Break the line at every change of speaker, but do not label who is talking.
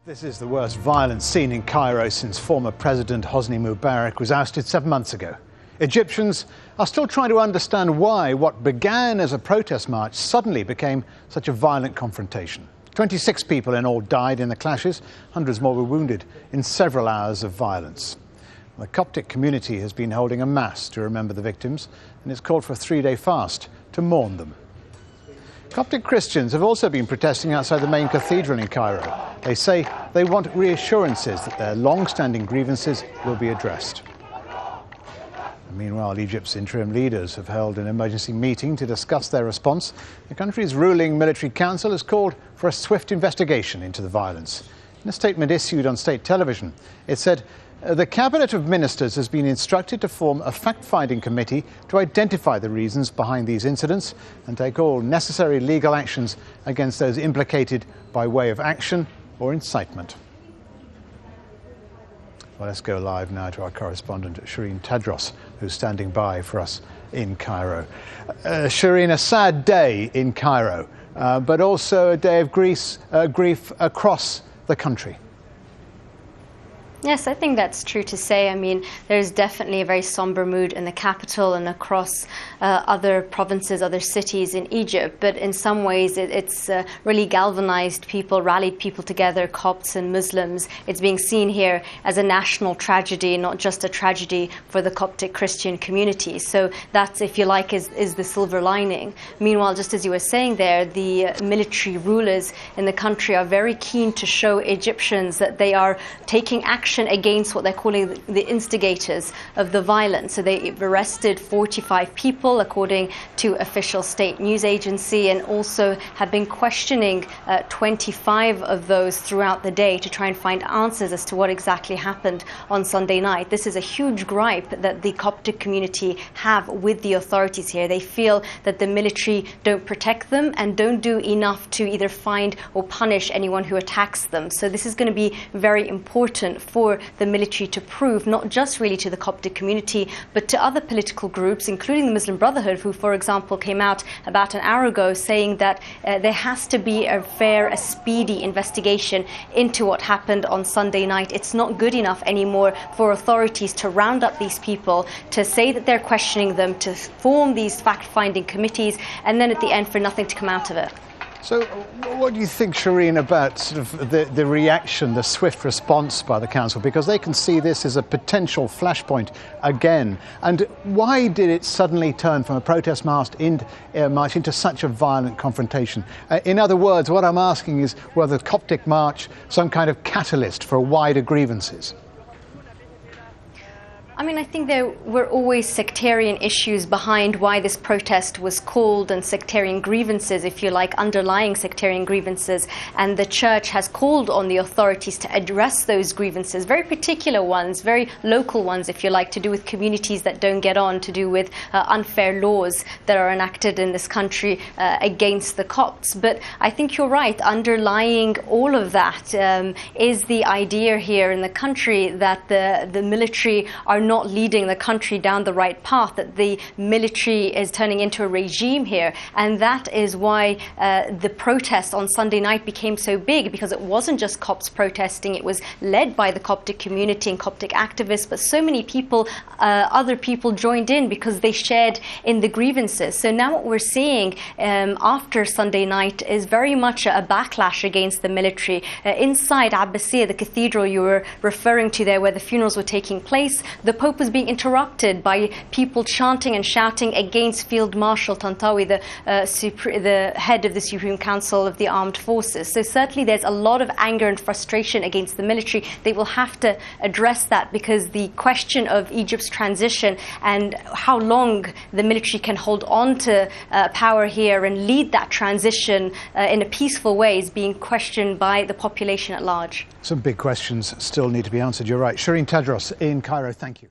This is the worst violence seen in Cairo since former President Hosni Mubarak was ousted 7 months ago. Egyptians are still trying to understand why what began as a protest march suddenly became such a violent confrontation. 26 people in all died in the clashes, hundreds more were wounded in several hours of violence. The Coptic community has been holding a mass to remember the victims, and it's called for a 3-day fast to mourn them. Coptic Christians have also been protesting outside the main cathedral in Cairo. They say they want reassurances that their long-standing grievances will be addressed. And meanwhile, Egypt's interim leaders have held an emergency meeting to discuss their response. The country's ruling military council has called for a swift investigation into the violence. In a statement issued on state television, it said, "The Cabinet of Ministers has been instructed to form a fact-finding committee to identify the reasons behind these incidents and take all necessary legal actions against those implicated by way of action or incitement." Well, let's go live now to our correspondent, Sherine Tadros, who's standing by for us in Cairo. Sherine, a sad day in Cairo, but also a day of grief across the country.
Yes, I think that's true to say. I mean, there's definitely a very somber mood in the capital and across other provinces, other cities in Egypt. But in some ways, it's really galvanized people, rallied people together, Copts and Muslims. It's being seen here as a national tragedy, not just a tragedy for the Coptic Christian community. So that's, if you like, is the silver lining. Meanwhile, just as you were saying there, the military rulers in the country are very keen to show Egyptians that they are taking action against what they're calling the instigators of the violence. So they've arrested 45 people, according to official state news agency, and also have been questioning 25 of those throughout the day to try and find answers as to what exactly happened on Sunday night. This is a huge gripe that the Coptic community have with the authorities here. They feel that the military don't protect them and don't do enough to either find or punish anyone who attacks them. So this is going to be very important for the military to prove, not just really to the Coptic community, but to other political groups, including the Muslim Brotherhood, who, for example, came out about an hour ago saying that there has to be a fair, a speedy investigation into what happened on Sunday night. It's not good enough anymore for authorities to round up these people, to say that they're questioning them, to form these fact-finding committees, and then at the end for nothing to come out of it.
So what do you think, Sherine, about sort of the reaction, the swift response by the council? Because they can see this as a potential flashpoint again. And why did it suddenly turn from a protest march into such a violent confrontation? In other words, what I'm asking is, whether the Coptic march some kind of catalyst for wider grievances?
I mean, I think there were always sectarian issues behind why this protest was called, and sectarian grievances, if you like, underlying sectarian grievances. And the church has called on the authorities to address those grievances, very particular ones, very local ones, if you like, to do with communities that don't get on, to do with unfair laws that are enacted in this country against the Copts. But I think you're right, underlying all of that is the idea here in the country that the military are not leading the country down the right path, that the military is turning into a regime here. And that is why the protest on Sunday night became so big, because it wasn't just Copts protesting, it was led by the Coptic community and Coptic activists, but so many people, other people joined in because they shared in the grievances. So now what we're seeing after Sunday night is very much a backlash against the military. Inside Abbasiyah, the cathedral you were referring to there, where the funerals were taking place, the Pope was being interrupted by people chanting and shouting against Field Marshal Tantawi, the head of the Supreme Council of the Armed Forces. So certainly there's a lot of anger and frustration against the military. They will have to address that, because the question of Egypt's transition and how long the military can hold on to power here and lead that transition in a peaceful way is being questioned by the population at large.
Some big questions still need to be answered. You're right. Sherine Tadros in Cairo, thank you.